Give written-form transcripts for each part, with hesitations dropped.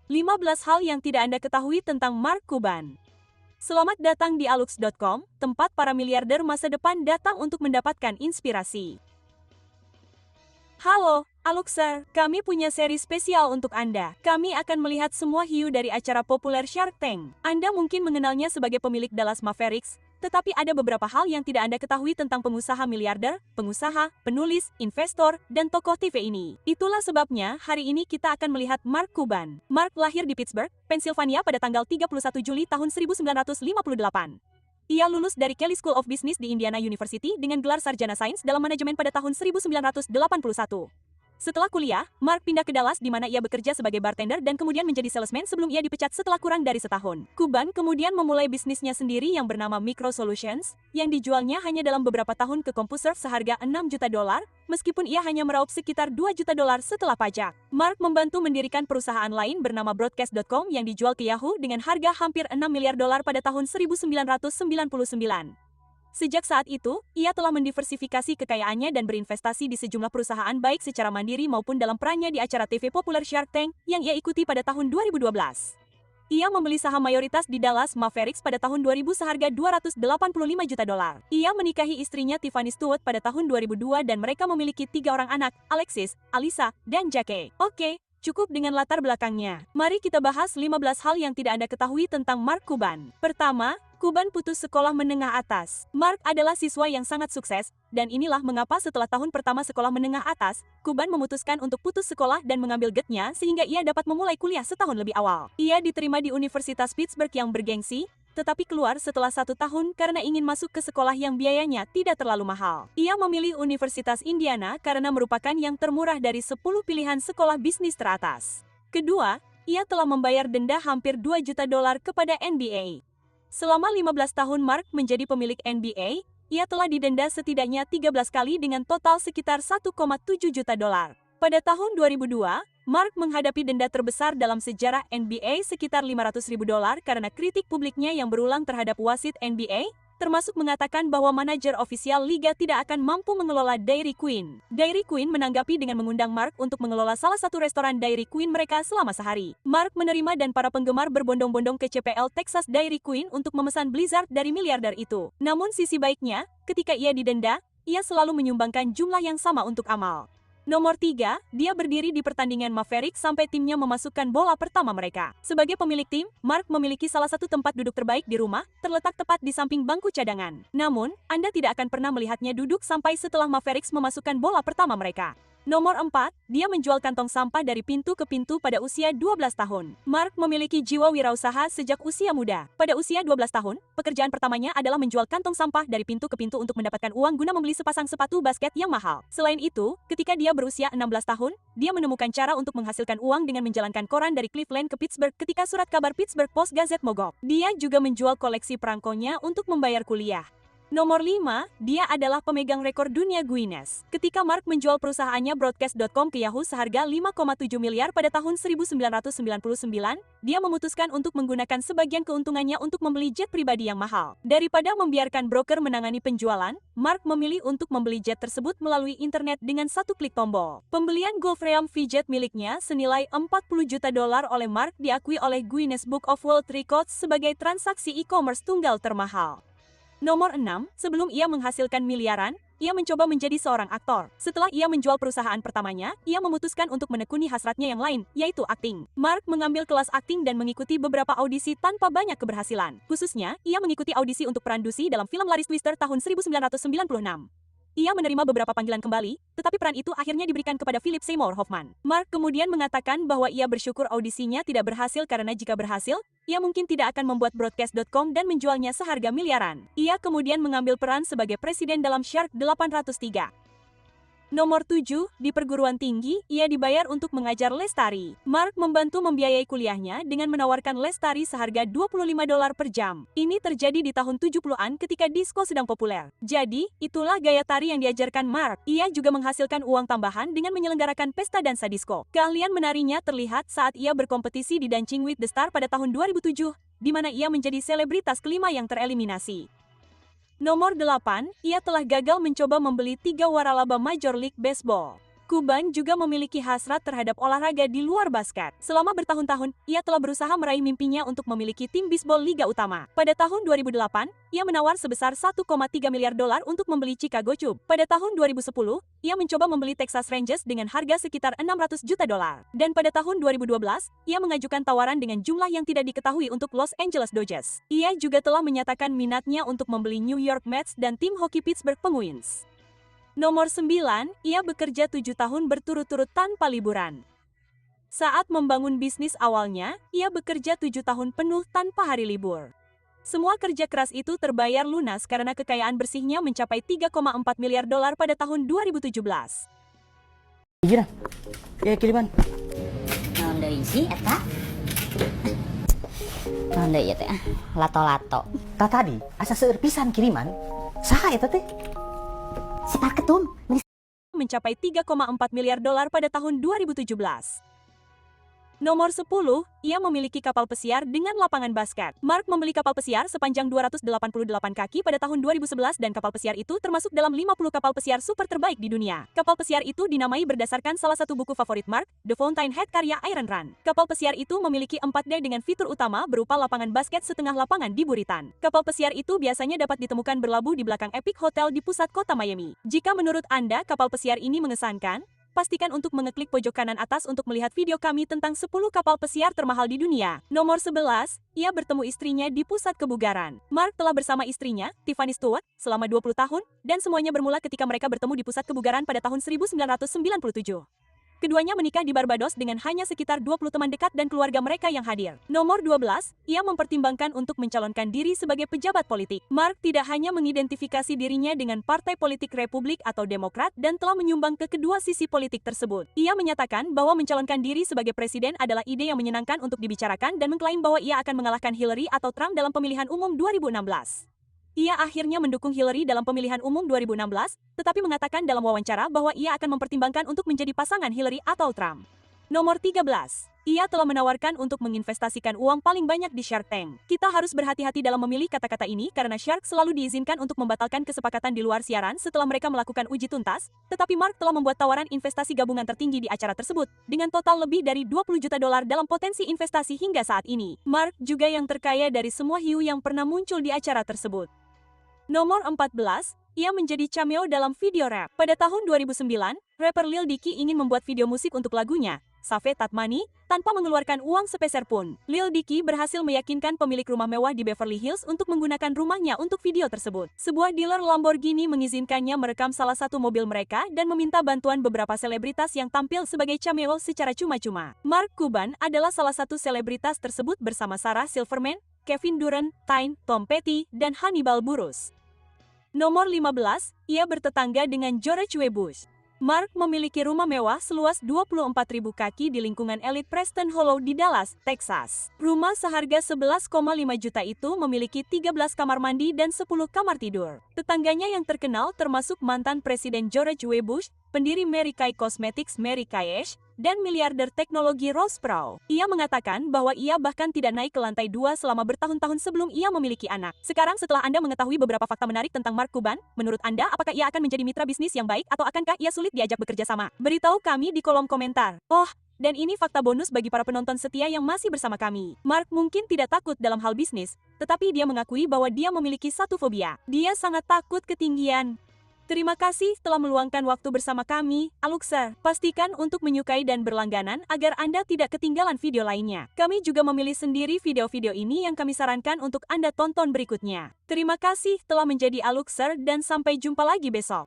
15 hal yang tidak Anda ketahui tentang Mark Cuban. Selamat datang di alux.com, tempat para miliarder masa depan datang untuk mendapatkan inspirasi. Halo, Aluxer, kami punya seri spesial untuk Anda. Kami akan melihat semua hiu dari acara populer Shark Tank. Anda mungkin mengenalnya sebagai pemilik Dallas Mavericks, tetapi ada beberapa hal yang tidak Anda ketahui tentang pengusaha miliarder, pengusaha, penulis, investor, dan tokoh TV ini. Itulah sebabnya hari ini kita akan melihat Mark Cuban. Mark lahir di Pittsburgh, Pennsylvania pada tanggal 31 Juli tahun 1958. Ia lulus dari Kelley School of Business di Indiana University dengan gelar sarjana sains dalam manajemen pada tahun 1981. Setelah kuliah, Mark pindah ke Dallas di mana ia bekerja sebagai bartender dan kemudian menjadi salesman sebelum ia dipecat setelah kurang dari setahun. Cuban kemudian memulai bisnisnya sendiri yang bernama Micro Solutions, yang dijualnya hanya dalam beberapa tahun ke CompuServe seharga $6 juta, meskipun ia hanya meraup sekitar $2 juta setelah pajak. Mark membantu mendirikan perusahaan lain bernama Broadcast.com yang dijual ke Yahoo dengan harga hampir $6 miliar pada tahun 1999. Sejak saat itu, ia telah mendiversifikasi kekayaannya dan berinvestasi di sejumlah perusahaan baik secara mandiri maupun dalam perannya di acara TV populer Shark Tank yang ia ikuti pada tahun 2012. Ia membeli saham mayoritas di Dallas Mavericks pada tahun 2000 seharga $285 juta. Ia menikahi istrinya Tiffany Stewart pada tahun 2002 dan mereka memiliki 3 orang anak, Alexis, Alyssa, dan Jake. Oke, cukup dengan latar belakangnya. Mari kita bahas 15 hal yang tidak Anda ketahui tentang Mark Cuban. Pertama, Cuban putus sekolah menengah atas. Mark adalah siswa yang sangat sukses, dan inilah mengapa setelah tahun pertama sekolah menengah atas, Cuban memutuskan untuk putus sekolah dan mengambil GED-nya sehingga ia dapat memulai kuliah setahun lebih awal. Ia diterima di Universitas Pittsburgh yang bergengsi, tetapi keluar setelah 1 tahun karena ingin masuk ke sekolah yang biayanya tidak terlalu mahal. Ia memilih Universitas Indiana karena merupakan yang termurah dari 10 pilihan sekolah bisnis teratas. Kedua, ia telah membayar denda hampir $2 juta kepada NBA. Selama 15 tahun Mark menjadi pemilik NBA, ia telah didenda setidaknya 13 kali dengan total sekitar $1,7 juta. Pada tahun 2002, Mark menghadapi denda terbesar dalam sejarah NBA sekitar $500.000 karena kritik publiknya yang berulang terhadap wasit NBA, termasuk mengatakan bahwa manajer ofisial liga tidak akan mampu mengelola Dairy Queen. Dairy Queen menanggapi dengan mengundang Mark untuk mengelola salah satu restoran Dairy Queen mereka selama sehari. Mark menerima dan para penggemar berbondong-bondong ke CPL Texas Dairy Queen untuk memesan Blizzard dari miliarder itu. Namun sisi baiknya, ketika ia didenda, ia selalu menyumbangkan jumlah yang sama untuk amal. Nomor 3, dia berdiri di pertandingan Mavericks sampai timnya memasukkan bola pertama mereka. Sebagai pemilik tim, Mark memiliki salah satu tempat duduk terbaik di rumah, terletak tepat di samping bangku cadangan. Namun, Anda tidak akan pernah melihatnya duduk sampai setelah Mavericks memasukkan bola pertama mereka. Nomor 4, dia menjual kantong sampah dari pintu ke pintu pada usia 12 tahun. Mark memiliki jiwa wirausaha sejak usia muda. Pada usia 12 tahun, pekerjaan pertamanya adalah menjual kantong sampah dari pintu ke pintu untuk mendapatkan uang guna membeli sepasang sepatu basket yang mahal. Selain itu, ketika dia berusia 16 tahun, dia menemukan cara untuk menghasilkan uang dengan menjalankan koran dari Cleveland ke Pittsburgh ketika surat kabar Pittsburgh Post-Gazette mogok. Dia juga menjual koleksi perangkonya untuk membayar kuliah. Nomor 5, dia adalah pemegang rekor dunia Guinness. Ketika Mark menjual perusahaannya Broadcast.com ke Yahoo seharga $5,7 miliar pada tahun 1999, dia memutuskan untuk menggunakan sebagian keuntungannya untuk membeli jet pribadi yang mahal. Daripada membiarkan broker menangani penjualan, Mark memilih untuk membeli jet tersebut melalui internet dengan satu klik tombol. Pembelian Gulfstream V-Jet miliknya senilai $40 juta oleh Mark diakui oleh Guinness Book of World Records sebagai transaksi e-commerce tunggal termahal. Nomor 6, sebelum ia menghasilkan miliaran, ia mencoba menjadi seorang aktor. Setelah ia menjual perusahaan pertamanya, ia memutuskan untuk menekuni hasratnya yang lain, yaitu akting. Mark mengambil kelas akting dan mengikuti beberapa audisi tanpa banyak keberhasilan. Khususnya, ia mengikuti audisi untuk peran Lucy dalam film Laris Twister tahun 1996. Ia menerima beberapa panggilan kembali, tetapi peran itu akhirnya diberikan kepada Philip Seymour Hoffman. Mark kemudian mengatakan bahwa ia bersyukur audisinya tidak berhasil karena jika berhasil, ia mungkin tidak akan membuat Broadcast.com dan menjualnya seharga miliaran. Ia kemudian mengambil peran sebagai presiden dalam Shark 803. Nomor 7, di perguruan tinggi, ia dibayar untuk mengajar les tari. Mark membantu membiayai kuliahnya dengan menawarkan les tari seharga $25 per jam. Ini terjadi di tahun 70-an ketika disko sedang populer. Jadi, itulah gaya tari yang diajarkan Mark. Ia juga menghasilkan uang tambahan dengan menyelenggarakan pesta dansa disko. Keahlian menarinya terlihat saat ia berkompetisi di Dancing with the Stars pada tahun 2007, di mana ia menjadi selebritas kelima yang tereliminasi. Nomor 8, ia telah gagal mencoba membeli 3 waralaba Major League Baseball. Cuban juga memiliki hasrat terhadap olahraga di luar basket. Selama bertahun-tahun, ia telah berusaha meraih mimpinya untuk memiliki tim bisbol Liga Utama. Pada tahun 2008, ia menawar sebesar 1,3 miliar dolar untuk membeli Chicago Cubs. Pada tahun 2010, ia mencoba membeli Texas Rangers dengan harga sekitar 600 juta dolar. Dan pada tahun 2012, ia mengajukan tawaran dengan jumlah yang tidak diketahui untuk Los Angeles Dodgers. Ia juga telah menyatakan minatnya untuk membeli New York Mets dan tim hoki Pittsburgh Penguins. Nomor 9, ia bekerja 7 tahun berturut-turut tanpa liburan. Saat membangun bisnis awalnya, ia bekerja 7 tahun penuh tanpa hari libur. Semua kerja keras itu terbayar lunas karena kekayaan bersihnya mencapai 3,4 miliar dolar pada tahun 2017. Iya, ya kiriman. Naon deui sih eta? Naon deui teh? Lato-lato. Tadi asa seueur pisan kiriman. Saha eta teh? Si Parketum Mencapai 3,4 miliar dolar pada tahun 2017. Nomor 10, ia memiliki kapal pesiar dengan lapangan basket. Mark membeli kapal pesiar sepanjang 288 kaki pada tahun 2011 dan kapal pesiar itu termasuk dalam 50 kapal pesiar super terbaik di dunia. Kapal pesiar itu dinamai berdasarkan salah satu buku favorit Mark, The Fountainhead karya Iron Run. Kapal pesiar itu memiliki 4 dek dengan fitur utama berupa lapangan basket setengah lapangan di buritan. Kapal pesiar itu biasanya dapat ditemukan berlabuh di belakang Epic Hotel di pusat kota Miami. Jika menurut Anda kapal pesiar ini mengesankan, pastikan untuk mengeklik pojok kanan atas untuk melihat video kami tentang 10 kapal pesiar termahal di dunia. Nomor 11, ia bertemu istrinya di pusat kebugaran. Mark telah bersama istrinya, Tiffany Stewart, selama 20 tahun, dan semuanya bermula ketika mereka bertemu di pusat kebugaran pada tahun 1997. Keduanya menikah di Barbados dengan hanya sekitar 20 teman dekat dan keluarga mereka yang hadir. Nomor 12, ia mempertimbangkan untuk mencalonkan diri sebagai pejabat politik. Mark tidak hanya mengidentifikasi dirinya dengan partai politik Republik atau Demokrat dan telah menyumbang ke kedua sisi politik tersebut. Ia menyatakan bahwa mencalonkan diri sebagai presiden adalah ide yang menyenangkan untuk dibicarakan dan mengklaim bahwa ia akan mengalahkan Hillary atau Trump dalam pemilihan umum 2016. Ia akhirnya mendukung Hillary dalam pemilihan umum 2016, tetapi mengatakan dalam wawancara bahwa ia akan mempertimbangkan untuk menjadi pasangan Hillary atau Trump. Nomor 13. Ia telah menawarkan untuk menginvestasikan uang paling banyak di Shark Tank. Kita harus berhati-hati dalam memilih kata-kata ini karena Shark selalu diizinkan untuk membatalkan kesepakatan di luar siaran setelah mereka melakukan uji tuntas, tetapi Mark telah membuat tawaran investasi gabungan tertinggi di acara tersebut, dengan total lebih dari 20 juta dolar dalam potensi investasi hingga saat ini. Mark juga yang terkaya dari semua hiu yang pernah muncul di acara tersebut. Nomor 14, ia menjadi cameo dalam video rap. Pada tahun 2009, rapper Lil Dicky ingin membuat video musik untuk lagunya, Save That Money, tanpa mengeluarkan uang sepeser pun. Lil Dicky berhasil meyakinkan pemilik rumah mewah di Beverly Hills untuk menggunakan rumahnya untuk video tersebut. Sebuah dealer Lamborghini mengizinkannya merekam salah satu mobil mereka dan meminta bantuan beberapa selebritas yang tampil sebagai cameo secara cuma-cuma. Mark Cuban adalah salah satu selebritas tersebut bersama Sarah Silverman, Kevin Durant, Tyne, Tom Petty, dan Hannibal Buress. Nomor 15, ia bertetangga dengan George W. Bush. Mark memiliki rumah mewah seluas 24.000 kaki di lingkungan elit Preston Hollow di Dallas, Texas. Rumah seharga 11,5 juta itu memiliki 13 kamar mandi dan 10 kamar tidur. Tetangganya yang terkenal termasuk mantan Presiden George W. Bush, pendiri Mary Kay Cosmetics Mary Kay Ash, dan miliarder teknologi Ross Perot. Ia mengatakan bahwa ia bahkan tidak naik ke lantai 2 selama bertahun-tahun sebelum ia memiliki anak. Sekarang setelah Anda mengetahui beberapa fakta menarik tentang Mark Cuban, menurut Anda apakah ia akan menjadi mitra bisnis yang baik atau akankah ia sulit diajak bekerja sama? Beritahu kami di kolom komentar. Oh, dan ini fakta bonus bagi para penonton setia yang masih bersama kami. Mark mungkin tidak takut dalam hal bisnis, tetapi dia mengakui bahwa dia memiliki satu fobia. Dia sangat takut ketinggian. Terima kasih telah meluangkan waktu bersama kami, Aluxer. Pastikan untuk menyukai dan berlangganan agar Anda tidak ketinggalan video lainnya. Kami juga memilih sendiri video-video ini yang kami sarankan untuk Anda tonton berikutnya. Terima kasih telah menjadi Aluxer dan sampai jumpa lagi besok.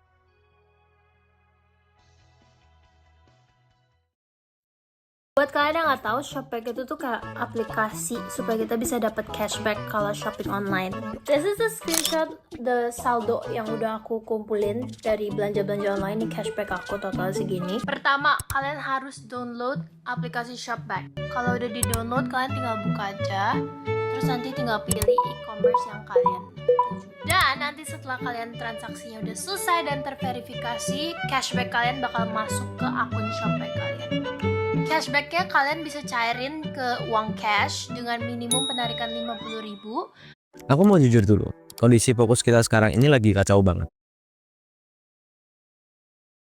Buat kalian yang nggak tahu, Shopback itu tuh kayak aplikasi supaya kita bisa dapat cashback kalau shopping online. This is a screenshot the saldo yang udah aku kumpulin dari belanja-belanja online. Ini cashback aku total segini. Pertama, kalian harus download aplikasi Shopback. Kalau udah di-download, kalian tinggal buka aja. Terus nanti tinggal pilih e-commerce yang kalian tuju. Dan nanti setelah kalian transaksinya udah selesai dan terverifikasi, cashback kalian bakal masuk ke akun Shopback kalian. Cashbacknya kalian bisa cairin ke uang cash dengan minimum penarikan 50.000. Aku mau jujur dulu, kondisi fokus kita sekarang ini lagi kacau banget.